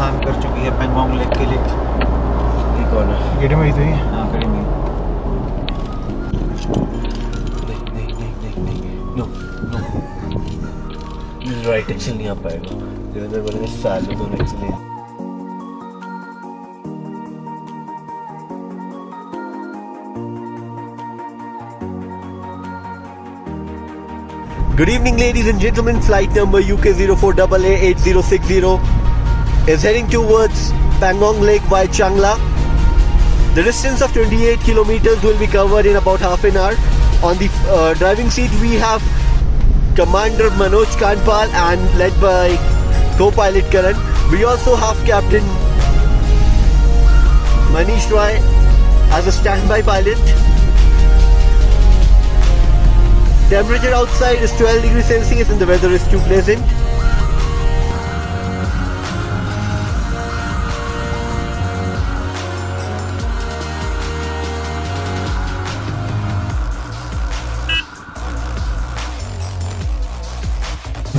प्रस्थान कर चुकी है पैंगोंग लेक के लिए। ये कौन है? गेट में ही तो ही। हाँ गड़ी में। नो राइट एक्शन नहीं आ पाएगा। अंदर बोलेंगे सालों में action. Good evening, ladies and gentlemen. Flight number UK04AA8060 is heading towards Pangong Lake via Changla. The distance of 28 kilometers will be covered in about half an hour. On the driving seat, we have Commander Manoj Kandpal and led by co-pilot Karan. We also have Captain Manish Roy as a standby pilot. Temperature outside is 12 degrees Celsius and the weather is too pleasant.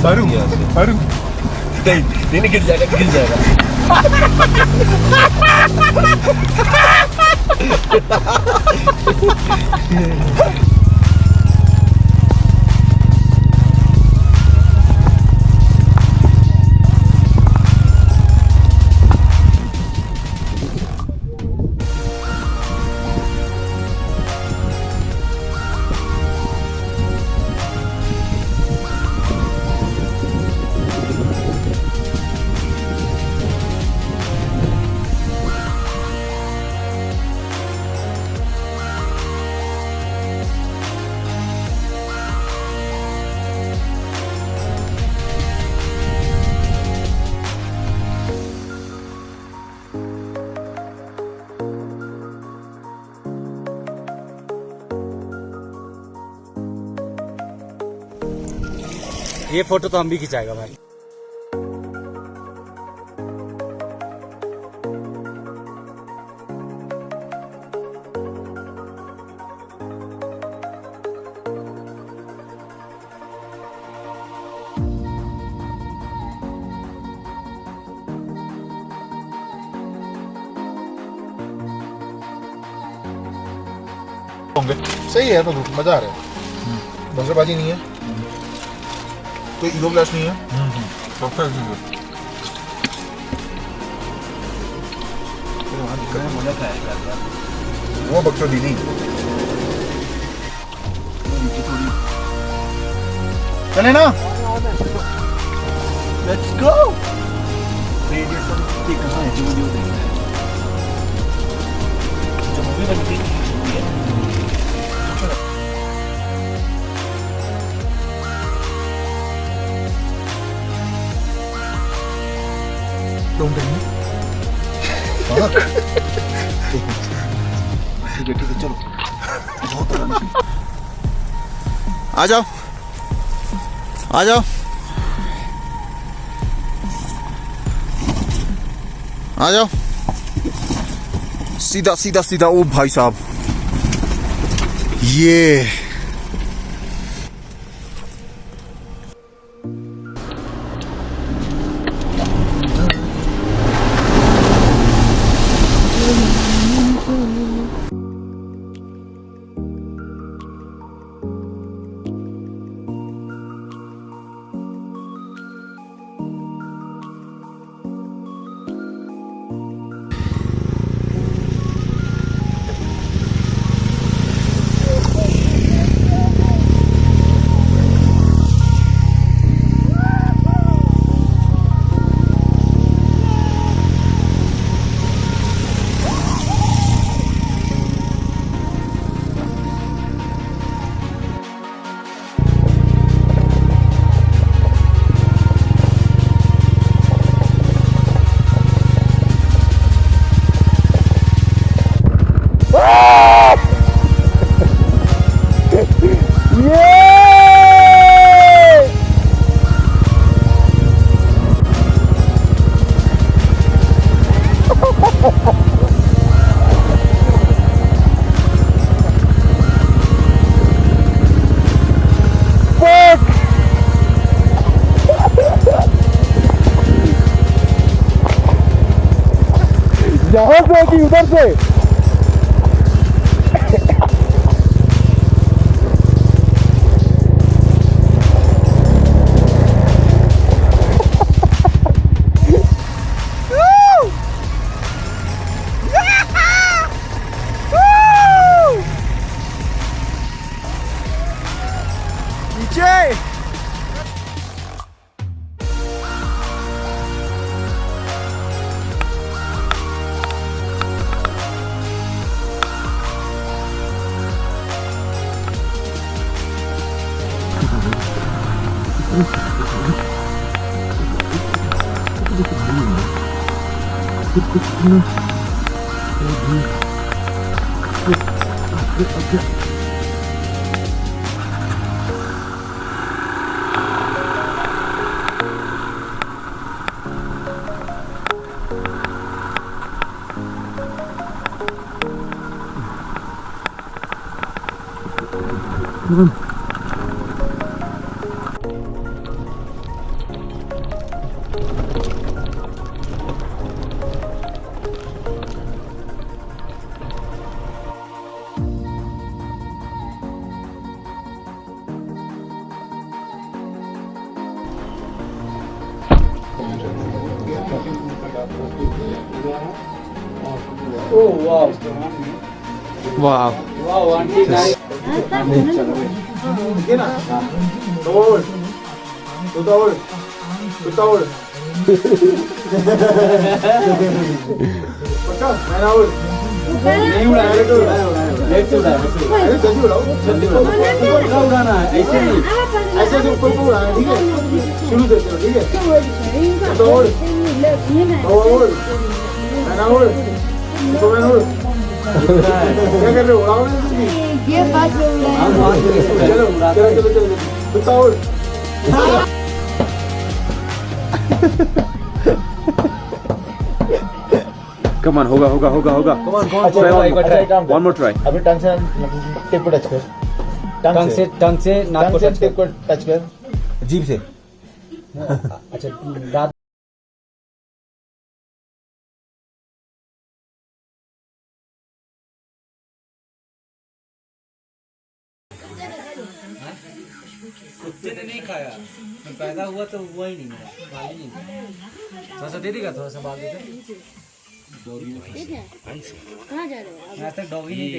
बारू बारू नहीं गिर जाएगा ये photo तो हम भी खिंचाएगा भाई। सही है तो मजा आ रहा है। बसबाजी नहीं है, कोई ईगो क्लास नहीं है। वो बक्सो दी नहीं चले ना। Let's go. कहाँ है जो वीडियो देख रहे हैं, जो मूवी बनती है। Don't tell me. ठीक है चलो आ जाओ आ जाओ आ जाओ सीधा सीधा सीधा। ओ भाई साहब ये यहाँ से कि उधर से? उड़ाना है ऐसे नहीं, ऐसे से ऊपर को उड़ाना, ठीक है? शुरू से चलो, ठीक है? उड़, मैना उड़, तो मैना उड़। क्या कर रहे हो? उड़ाओ ना तुम भी। ये बात चलो चलो चलो चलो, कुत्ता उड़। Come on, होगा होगा होगा होगा. Come on, One more try. अभी टंग से टिप को टच कर. टंग से नाक को टच टिप को टच कर. जीभ से. अच्छा दांत कुत्ते ने नहीं खाया, मैं पैदा हुआ तो हुआ ही नहीं, मेरा बाल ही नहीं। थोड़ा सा दे देगा, थोड़ा सा बाल दे दे। ठीक है, कहाँ जा रहे हो? मैं आज तक डॉगी नहीं